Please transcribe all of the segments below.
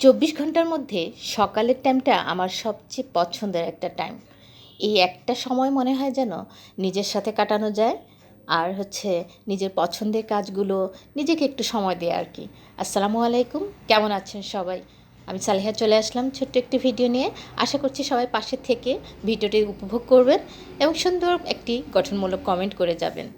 24 ঘন্টার মধ্যে সকালের টাইমটা আমার সবচেয়ে পছন্দের একটা টাইম। এই একটা সময় মনে হয় যেন নিজের সাথে কাটানো যায়। আর হচ্ছে নিজের পছন্দের কাজগুলো নিজেকে একটু সময় দেয়া আর কি। আসসালামু আলাইকুম, কেমন আছেন সবাই? আমি সালেহা চলে আসলাম ছোট্ট একটি ভিডিও নিয়ে। আশা করছি সবাই পাশে থেকে ভিডিওটি উপভোগ করবেন এবং সুন্দর একটি গঠনমূলক কমেন্ট করে যাবেন।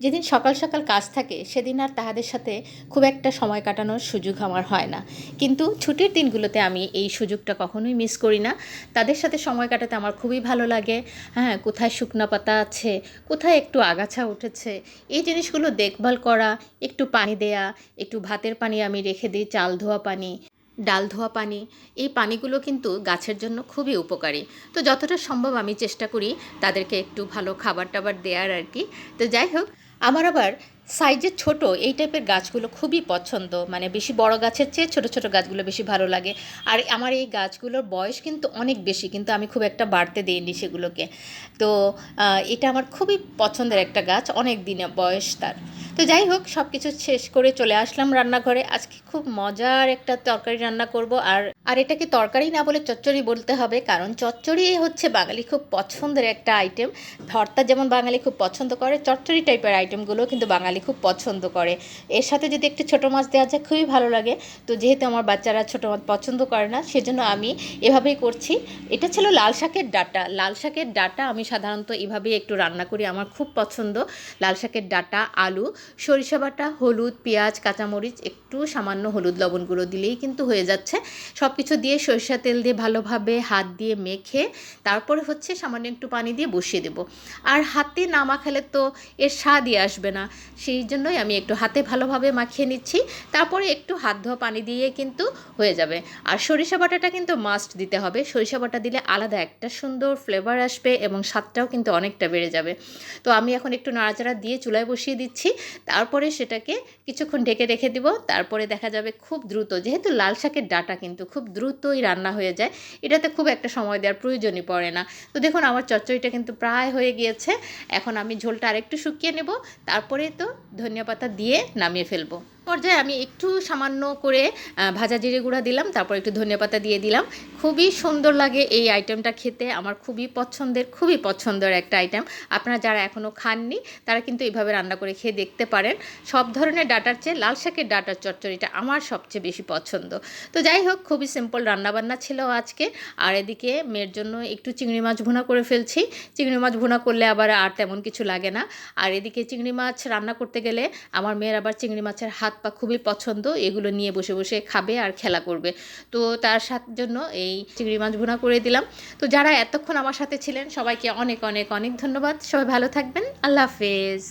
যেদিন সকাল সকাল কাজ থাকে সেদিন আর তাহাদের সাথে খুব একটা সময় কাটানোর সুযোগ আমার হয় না, কিন্তু ছুটির দিনগুলোতে আমি এই সুযোগটা কখনোই মিস করি না। তাদের সাথে সময় কাটাতে আমার খুবই ভালো লাগে। হ্যাঁ, কোথায় শুকনো পাতা আছে, কোথায় একটু আগাছা উঠেছে, এই জিনিসগুলো দেখভাল করা, একটু পানি দেয়া, একটু ভাতের পানি আমি রেখে দিই, চাল ধোয়া পানি, ডাল ধোয়া পানি। এই পানিগুলো কিন্তু গাছের জন্য খুবই উপকারী। তো যতটা সম্ভব আমি চেষ্টা করি তাদেরকে একটু ভালো খাবার টাবার দেওয়ার আর কি। তো যাই হোক, আমার আবার সাইজে ছোট এই টাইপের গাছগুলো খুবই পছন্দ, মানে বেশি বড় গাছের চেয়ে ছোট ছোট গাছগুলো বেশি ভালো লাগে। আর আমার এই গাছগুলোর বয়স কিন্তু অনেক বেশি, কিন্তু আমি খুব একটা বাড়তে দিইনি সেগুলোকে। তো এটা আমার খুবই পছন্দের একটা গাছ, অনেক দিনে বয়স তার। তো যাই হোক, সব কিছু শেষ করে চলে আসলাম রান্নাঘরে। আজকে খুব মজার একটা তরকারি রান্না করব। আর আর এটাকে তরকারি না বলে চচ্চড়ি বলতে হবে, কারণ চচ্চড়ি হচ্ছে বাঙালি খুব পছন্দের একটা আইটেম। ভর্তা যেমন বাঙালি খুব পছন্দ করে, চচ্চড়ি টাইপের আইটেমগুলো কিন্তু বাঙালি খুব পছন্দ করে। এর সাথে যদি একটু ছোটো মাছ দেওয়া যায় খুবই ভালো লাগে। তো যেহেতু আমার বাচ্চারা ছোটো মাছ পছন্দ করে না, সেজন্য আমি এভাবেই করছি। এটা ছিল লাল শাকের ডাঁটা। লাল শাকের ডাঁটা আমি সাধারণত এভাবেই একটু রান্না করি, আমার খুব পছন্দ। লাল শাকের ডাঁটা, আলু, সরিষা বাটা, হলুদ, পেঁয়াজ, কাঁচামরিচ, একটু সামান্য হলুদ লবণ গুঁড়ো দিলেই কিন্তু হয়ে যাচ্ছে। সব কিছু দিয়ে সরিষা তেল দিয়ে ভালোভাবে হাত দিয়ে মেখে তারপরে হচ্ছে সামান্য একটু পানি দিয়ে বসিয়ে দেব। আর হাতে না মাখালে তো এর স্বাদই আসবে না, সেই জন্যই আমি একটু হাতে ভালোভাবে মাখিয়ে নিচ্ছি। তারপরে একটু হাত ধোয়া পানি দিয়ে কিন্তু হয়ে যাবে। আর সরিষা বাটাটা কিন্তু মাস্ট দিতে হবে, সরিষা বাটা দিলে আলাদা একটা সুন্দর ফ্লেভার আসবে এবং স্বাদটাও কিন্তু অনেকটা বেড়ে যাবে। তো আমি এখন একটু নাড়াচাড়া দিয়ে চুলায় বসিয়ে দিচ্ছি। তারপরে সেটাকে কিছুক্ষণ ঢেকে রেখে দিব। তারপরে দেখা যাবে খুব দ্রুত, যেহেতু লাল শাকের ডাঁটা কিন্তু খুব দ্রুতই রান্না হয়ে যায়, এটাতে খুব একটা সময় দেওয়ার প্রয়োজনই পড়ে না। তো দেখুন, আমার চচ্চড়িটা কিন্তু প্রায় হয়ে গিয়েছে। এখন আমি ঝোলটা আরেকটু শুকিয়ে নেব, তারপরে তো ধনিয়া পাতা দিয়ে নামিয়ে ফেলবো। পর্যায়ে আমি একটু সামান্য করে ভাজা জিরে গুঁড়া দিলাম, তারপর একটু ধনিয়া পাতা দিয়ে দিলাম। খুবই সুন্দর লাগে এই আইটেমটা খেতে, আমার খুবই পছন্দের একটা আইটেম। আপনারা যারা এখনও খাননি তারা কিন্তু এইভাবে রান্না করে খেয়ে দেখতে পারেন। সব ধরনের ডাঁটার চেয়ে লাল শাকের ডাঁটার চচ্চড়িটা আমার সবচেয়ে বেশি পছন্দ। তো যাই হোক, খুবই সিম্পল রান্নাবান্না ছিল আজকে। আর এদিকে মেয়ের জন্য একটু চিংড়ি মাছ ভুনা করে ফেলছি। চিংড়ি মাছ ভুনা করলে আবার আর তেমন কিছু লাগে না। আর এদিকে চিংড়ি মাছ রান্না করতে গেলে আমার মেয়ের আবার চিংড়ি মাছের হাত পা খুবই পছন্দ, এগুলো নিয়ে বসে বসে খাবে আর খেলা করবে। তো তার জন্য এই চিংড়ি মাছ ভুনা করে দিলাম। তো যারা এতক্ষণ আমার সাথে ছিলেন সবাইকে অনেক অনেক অনেক ধন্যবাদ। সবাই ভালো থাকবেন। আল্লাহ হাফেজ।